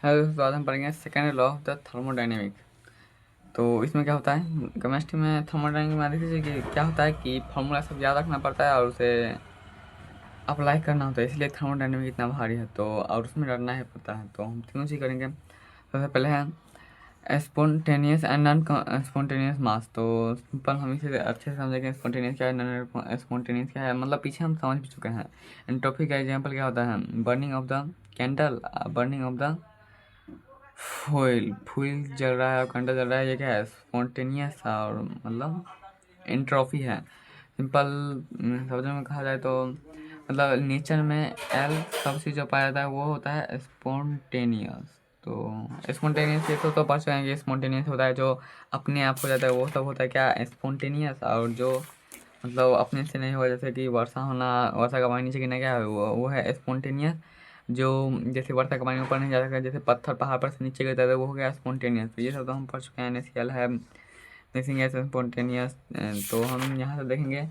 Hello दोस्तों, आज हम पढ़ेंगे second law of the thermodynamic. तो इसमें क्या होता है, केमिस्ट्री में थर्मोडाइनेमिक में देखिए कि क्या होता है कि फार्मूला सब याद रखना पड़ता है और उसे अप्लाई करना होता है, इसलिए थर्मोडाइनेमिक इतना भारी है। तो और उसमें डरना है पड़ता है। तो हम तीनों चीज़ करेंगे। सबसे पहले है स्पॉन्टेनियस एंड नॉन स्पॉन्टेनियस मास। तो सिंपल हम इसे अच्छे से समझेंगे। स्पॉन्टेनियस क्या है, नॉन स्पॉन्टेनियस क्या है, मतलब पीछे हम समझ भी चुके हैं। एंट्रोपी का एग्जाम्पल क्या होता है, burning of the candle, burning of the full full जल रहा है और कंडा जल रहा है, ये क्या है, स्पॉन्टेनियस और मतलब एंट्रोपी है। सिंपल शब्दों में कहा जाए तो मतलब नेचर में एल सब चीज़ जो पाया जाता है वो होता है स्पॉन्टेनियस। तो स्पॉन्टेनियस ये तो पढ़ चुके हैं कि स्पॉन्टेनियस होता है जो अपने आप हो जाता है, वो सब होता है क्या, स्पॉन्टेनियस। और जो मतलब अपने से नहीं हुआ, जैसे कि वर्षा होना, वर्षा का पानी नीचे गिरना, क्या है वो है स्पॉन्टेनियस। जो जैसे वर्षा का पानी ऊपर नहीं जाता है, जैसे पत्थर पहाड़ पर से नीचे गिरता है, वो हो गया स्पॉन्टेनियस। तो ये सब तो हम पढ़ चुके हैं। NaCl है, मिक्सिंग गैस स्पॉन्टेनियस। तो हम यहाँ से देखेंगे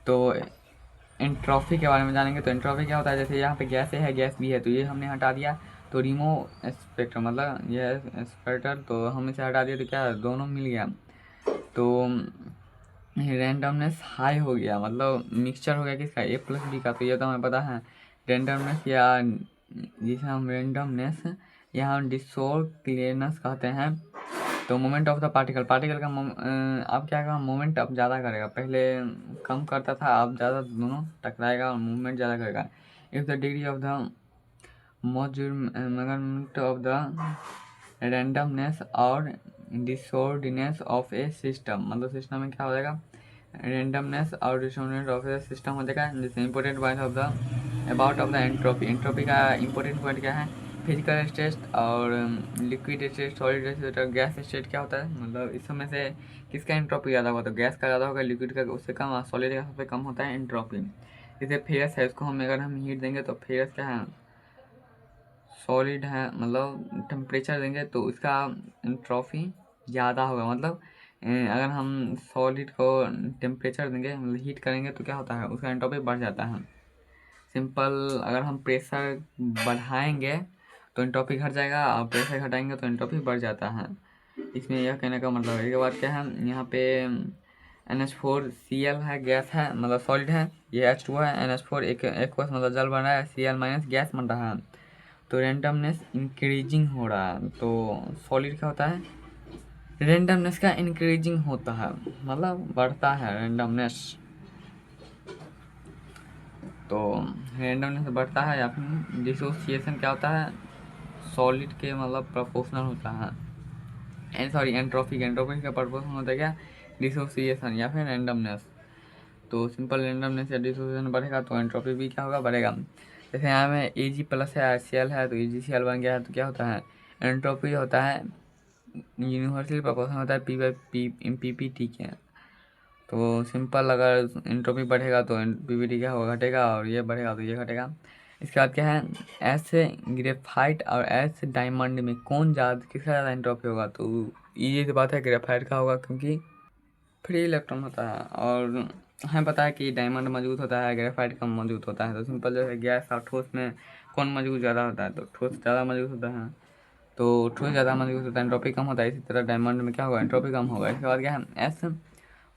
तो एंट्रोपी के बारे में जानेंगे। तो एंट्रोपी क्या होता है, जैसे यहाँ पे गैस है, गैस भी है, तो ये हमने हटा दिया तो रिमूव स्पेक्टर, मतलब ये स्पेक्टर, तो हम इसे हटा दिया तो क्या है, दोनों मिल गया। तो रैंडमनेस हाई हो गया, मतलब मिक्सचर हो गया किसका, ए प्लस बी का। तो ये तो हमें पता है। रैंडमनेस या जिसे हम रैंडमनेस या हम डिसोर्ड क्लियरनेस कहते हैं। तो moment of the particle, particle का अब क्या कहा, मोमेंट अब ज़्यादा करेगा, पहले कम करता था अब ज़्यादा, दोनों टकराएगा और मूवमेंट ज़्यादा करेगा। If the degree of the measurement of the randomness और डिसऑर्डिनेस ऑफ ए सिस्टम, मतलब सिस्टम में क्या हो जाएगा, रैंडमनेस और डिसऑर्डिनेस ऑफ ए सिस्टम हो जाएगा। जैसे important point of the about of the entropy, entropy का इंपॉर्टेंट पॉइंट क्या है, फिजिकल स्टेट और लिक्विड स्टेट, सॉलिड स्टेट और गैस स्टेट क्या होता है, मतलब इस समय से किसका एंट्रोपी ज़्यादा होगा, तो गैस का ज़्यादा होगा, लिक्विड का उससे कम, सॉलिड का सबसे कम होता है एंट्रोपी। जैसे फेरस है, उसको हम अगर हम हीट देंगे तो फेरस क्या है, सॉलिड है, मतलब टेम्परेचर देंगे तो इसका एंट्रोपी ज़्यादा होगा। मतलब अगर हम सॉलिड को टेम्परेचर देंगे, मतलब हीट करेंगे तो क्या होता है, उसका एंट्रोपी बढ़ जाता है। सिंपल अगर हम प्रेशर बढ़ाएंगे तो एंट्रोपी घट जाएगा, और प्रेशर घटाएंगे तो एंट्रोपी बढ़ जाता है। इसमें यह कहने का मतलब है। इसके बाद क्या है, यहाँ पे NH4Cl है, गैस है, मतलब सॉलिड है, ये H2 है, NH4 एक मतलब जल बन रहा है, Cl माइनस गैस बन रहा है। तो रेंडमनेस इंक्रीजिंग हो रहा है। तो सॉलिड क्या होता है, रेंडमनेस का इंक्रीजिंग होता है, मतलब बढ़ता है रेंडमनेस। तो रेंडमनेस बढ़ता है, या फिर डिसोसिएशन क्या होता है, सॉलिड के मतलब प्रोपोर्शनल होता है। सॉरी एंट्रोपी, एंट्रोपी का प्रोपोर्शनल होता है क्या, डिसोसिएशन या फिर रेंडमनेस। तो सिंपल रेंडमनेस या डिसोसिएशन बढ़ेगा तो एंट्रोपी भी क्या होगा, बढ़ेगा। जैसे यहाँ में Ag प्लस है, HCl है, तो AgCl बन गया है, तो क्या होता है, एंट्रोपी होता है यूनिवर्सल प्रोपोर्शन होता है PPT के। तो सिंपल अगर एंट्रोपी बढ़ेगा तो PPT क्या होगा, घटेगा, और ये बढ़ेगा तो ये घटेगा। इसके बाद क्या है, ऐसे ग्रेफाइट और ऐसे डायमंड में कौन ज़्यादा, किसका ज़्यादा एंट्रोपी होगा, तो ये तो बात है ग्रेफाइट का होगा, क्योंकि फ्री इलेक्ट्रॉन होता है। और हमें पता है कि डायमंड मजबूत होता है, ग्रेफाइट कम मजबूत होता है। तो सिंपल जो है, गैस और ठोस में कौन मजबूत ज़्यादा होता है, तो ठोस ज़्यादा मजबूत होता है। तो ठोस ज़्यादा मजबूत होता है, एंट्रोपी कम होता है। इसी तरह डायमंड में क्या होगा, एंट्रोपी कम होगा। इसके बाद क्या है, एस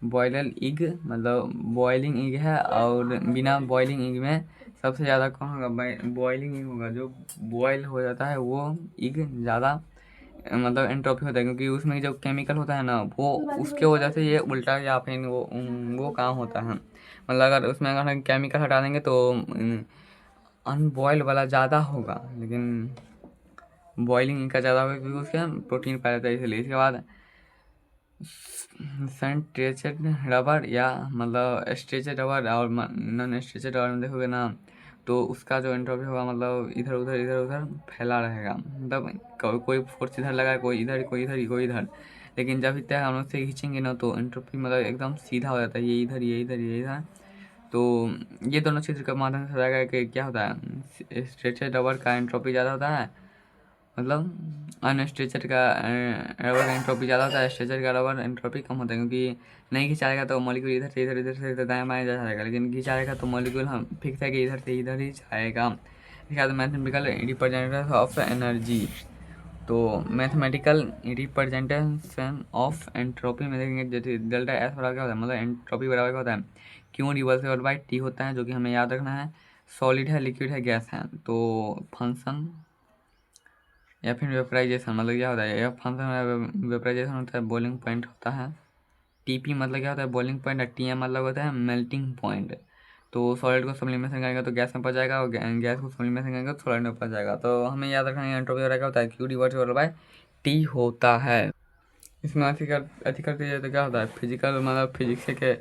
बॉयलर इग, मतलब बॉयलिंग इग है, और बिना बॉयलिंग इग में सबसे ज़्यादा कौन होगा, बॉयलिंग इग होगा। जो बॉयल हो जाता है वो इग ज़्यादा मतलब एंट्रोपी होता है, क्योंकि उसमें जो केमिकल होता है ना, वो उसके वजह से ये उल्टा या फिर वो काम होता है। मतलब अगर उसमें अगर हम केमिकल हटा देंगे तो अनबॉयल वाला ज़्यादा होगा, लेकिन बॉइलिंग का ज़्यादा होगा, क्योंकि उसके प्रोटीन पाया जाता है इसलिए। इसके बाद सेंट्रेचेड रबर, या मतलब स्ट्रेचेड रबर और नॉन स्ट्रेचेड रबर में देखोगे ना, तो उसका जो एंट्रोपी होगा, मतलब इधर उधर फैला रहेगा। मतलब कोई फोर्स इधर लगा, कोई इधर, कोई इधर, कोई इधर। लेकिन जब इतना हम लोग से खींचेंगे ना, तो एंट्रोपी मतलब एकदम सीधा हो जाता है, ये इधर, ये इधर, ये इधर। तो ये दोनों चीज़ के माध्यम से बताया गया कि क्या होता है, स्ट्रेचेड रबर का एंट्रोपी ज़्यादा होता है, मतलब अनस्ट्रेचर का रबर का एंट्रोपी ज़्यादा होता है, स्ट्रेचर का रबर एंट्रोपी कम होता है। क्योंकि नहीं खिंचाएगा तो मॉलिक्यूल इधर से इधर से दाएं बाएं जा जाएगा, लेकिन खिंचाएगा तो मॉलिक्यूल हम फिक्स है कि इधर से इधर ही जाएगा। इसके बाद मैथमेटिकल रिप्रेजेंटेशन ऑफ एनर्जी। तो मैथमेटिकल रिप्रेजेंटेशन ऑफ एंट्रोपी में देखेंगे, जैसे डेल्टा एस बराबर क्या होता है, मतलब एंट्रोपी बराबर क्या होता है, क्यू रिवर्सिबल बाई टी होता है, जो कि हमें याद रखना है। सॉलिड है, लिक्विड है, गैस है, तो फंक्शन या फिर वेपराइजेशन मतलब क्या होता है, यह फंक्शन वेपराइजेशन होता है, बॉइलिंग पॉइंट होता है। टीपी मतलब क्या होता है, बॉइलिंग पॉइंट, और टीएम मतलब होता है मेल्टिंग पॉइंट। तो सॉलिड को सब्लिमेशन करेगा तो गैस में पहुंच जाएगा, और गैस को सब्लिमेशन करेगा तो सॉलिड में पहुंच जाएगा। तो हमें याद रखना है एंट्रोपी वगैरह क्या होता है, क्यू रिवर्सिबल बाय टी होता है। इसमें अधिकतर चीज़ें तो क्या होता है, फिजिकल मतलब फिजिक्स के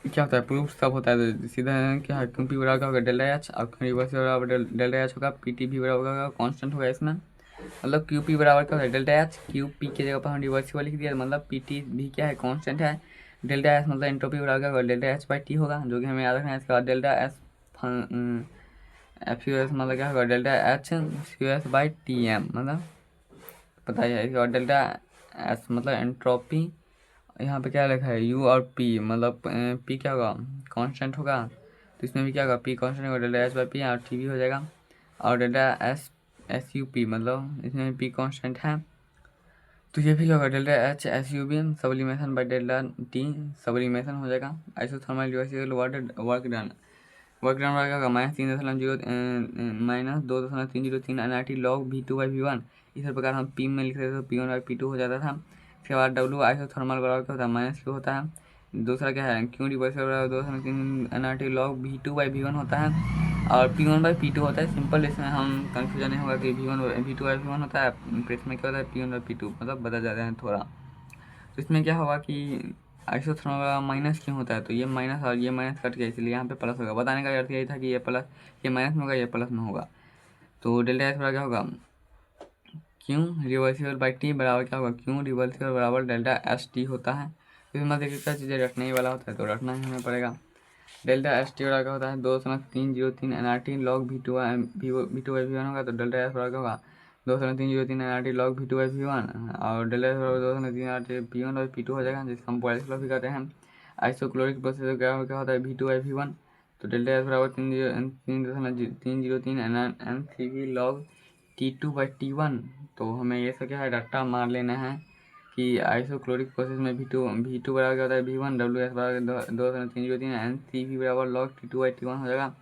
क्या होता है, प्रूफ सब होता है। तो सीधा क्या है, क्यू पी बराबर क्या होगा, डेल्टा एच, और क्यू रिवर्सिबल बराबर डेल्टा एच होगा, पी टी भी बराबर होगा कांस्टेंट होगा इसमें। मतलब क्यू पी बराबर क्या होता है, डेल्टा एच, क्यू पी की जगह पर हम रिवर्सिबल लिख दिया, मतलब पी टी भी क्या है, कांस्टेंट है। डेल्टा एच मतलब एंट्रोपी बराबर क्या होगा, डेल्टा एच बाई टी होगा, जो कि हमें याद रखना है। इसके बाद delta S F U S मतलब क्या होगा, delta H U S by T M मतलब पता ही है। इसके बाद डेल्टा एस मतलब एंट्रोपी, यहाँ पे क्या लिखा है, यू और पी, मतलब पी क्या होगा, कांस्टेंट होगा, तो इसमें भी क्या होगा, पी कांस्टेंट होगा, डेल्टा एच बाई पी और टी भी हो जाएगा। और delta S S U P मतलब इसमें पी कांस्टेंट है, तो ये भी होगा delta H S U B sublimation by delta T, sublimation हो जाएगा। आइसोथर्मल रिवर्सिबल वर्क डन होगा -2.303 NRT log V2/V1। इसी प्रकार हम पी में लिख रहे थे तो P1/P2 हो जाता था। इसके बाद डब्ल्यू आइसोथर्मल बराबर क्या होता है, माइनस क्यू होता है। दूसरा क्या है, क्यू रिवर्सिबल बराबर 2.3 NRT log V2/V1 होता है, और P1/P2 होता है। सिंपल, इसमें हम कन्फ्यूजन नहीं होगा कि V2/V1 होता है, फिर इसमें क्या होता है P1/P2, मतलब बदल जाते हैं थोड़ा। तो इसमें क्या होगा कि आइसोथर्मल वाला माइनस क्यों होता है, तो ये माइनस और ये माइनस कट गया, इसलिए यहाँ पे प्लस होगा। बताने का अर्थ यही था कि ये प्लस, ये माइनस में होगा, ये प्लस में होगा। तो डेल्टा एस बराबर क्या होगा, क्यू रिवर्सिबल बाई टी बराबर क्या होगा, क्यू रिवर्सिबल बराबर डेल्टा एस टी होता है। इसमें देखिए क्या चीज़ें रटने ही वाला होता है, तो रटना ही हमें पड़ेगा। डेल्टा एस टी बराबर क्या होता है, 2.303 NRT log V2/V1 होगा, तो डेल्टा एस बराबर क्या होगा, 2.303 NRT log V2/V1, और डेल्टा एस बराबर 2.3 P1 और P2 हो जाएगा, जिसको हम बॉयल्स लॉ भी कहते हैं। आइसोक्लोरिक प्रोसेस क्या होता है, V2/V1, तो डेल्टा एस बराबर 3.303 NCV log T2/T1। तो हमें ये सब क्या है, रट्टा मार लेना है कि आइसोक्लोरिक प्रोसेस में V2 बराबर क्या होता है, V1, डब्ल्यू एस बराबर 2.303 एन सी वी बराबर लॉग T2/T1 हो जाएगा।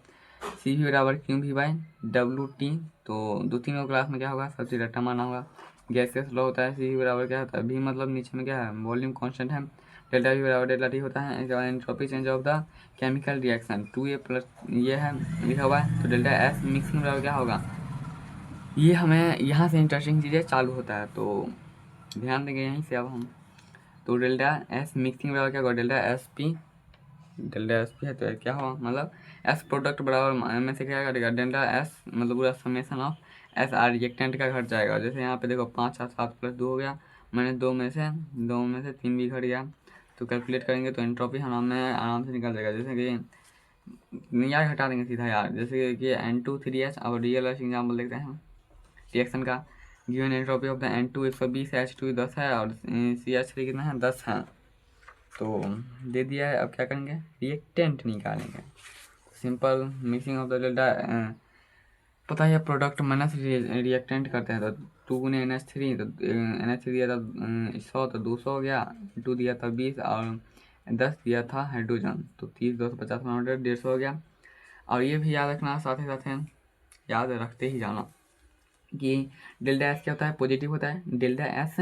सी वी बराबर q V by W T. तो दो तीनों क्लास में क्या होगा, सब चीज़ रट्टा मारना होगा। गैसेस लॉ होता है, सी वी बराबर क्या होता है, V मतलब नीचे में क्या है, वॉल्यूम कांस्टेंट है, डेल्टा वी बराबर डेल्टा टी होता है। इसके बाद entropy change of the chemical reaction 2A plus ये है लिखा हुआ है, तो डेल्टा एस मिक्सिंग बराबर क्या होगा, ये हमें यहाँ से इंटरेस्टिंग चीज़ें चालू होता है, तो ध्यान देंगे यहीं से अब हम। तो डेल्टा एस मिक्सिंग बराबर क्या होगा, डेल्टा एस पी है, तो क्या होगा, मतलब एस प्रोडक्ट बराबर में से क्या करेगा, डेल्टा एस मतलब पूरा summation of S R reactant का घट जाएगा। जैसे यहाँ पे देखो 5 और 7 प्लस 2 हो गया, मैंने 2 में से 3 भी घट गया, तो कैलकुलेट करेंगे तो एंट्रोपी हमें आराम से निकल जाएगा। जैसे कि यार हटा देंगे सीधा यार, जैसे कि N2 3H। अब रियल एग्जाम्पल देखते हैं रिएक्शन का। Given entropy of the N2 120 है, H2 10 है, और CH3 कितना है, 10 है। तो दे दिया है, अब क्या करेंगे, रिएक्टेंट निकालेंगे। Simple mixing of the delta, पता है प्रोडक्ट माइनस रिएक्टेंट करते हैं, तो 2 × NH3, तो NH3 दिया था 100, तो 200 हो गया, 2 दिया था 20, और 10 दिया था हाइड्रोजन, तो 30 250 150 हो गया। और ये भी याद रखना, साथ ही साथ याद रखते ही जाना कि डेल्टा एस क्या होता है, पॉजिटिव होता है। डेल्टा एस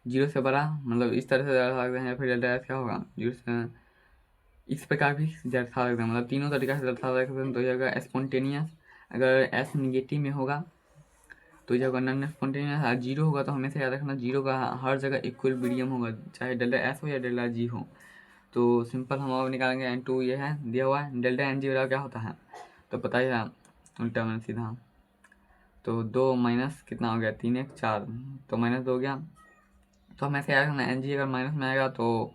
0 से बड़ा, मतलब इस तरह से दर्शा सकते हैं, या फिर डेल्टा एस क्या होगा 0 से इस प्रकार भी दर्शा सकते हैं, मतलब तीनों तरीका से दर्शा सकते हैं। तो ये होगा स्पॉन्टेनियस, अगर एस निगेटिव में होगा तो ये होगा नॉन स्पॉन्टेनियस, और जीरो होगा तो हमेशा याद रखना जीरो का हर जगह इक्विलिब्रियम होगा, चाहे डेल्टा एस हो या डेल्टा जी हो। तो सिंपल हम अब निकालेंगे, N2 ये है दिया हुआ है, डेल्टा एन जी बराबर क्या होता है, तो पता ही है, उल्टा में सीधा। तो 2 माइनस कितना हो गया, 3 1 4, तो -2 हो गया। तो हमें ऐसे याद रखना, एन जी अगर माइनस में आएगा तो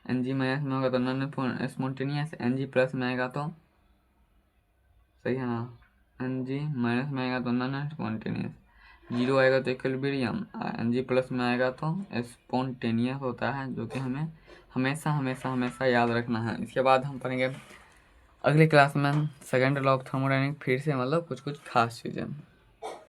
एन जी माइनस में होगा तो non spontaneous, N G plus में आएगा तो सही है ना, एन जी माइनस में आएगा तो नॉन स्पॉन्टेनियस, जीरो आएगा तो इक्विलिब्रियम, एन जी प्लस में आएगा तो स्पॉन्टेनियस होता है, जो कि हमें हमेशा हमेशा हमेशा याद रखना है। इसके बाद हम पढ़ेंगे अगली क्लास में सेकंड लॉ ऑफ थर्मोडायनेमिक्स फिर से मतलब कुछ कुछ खास चीज़ें।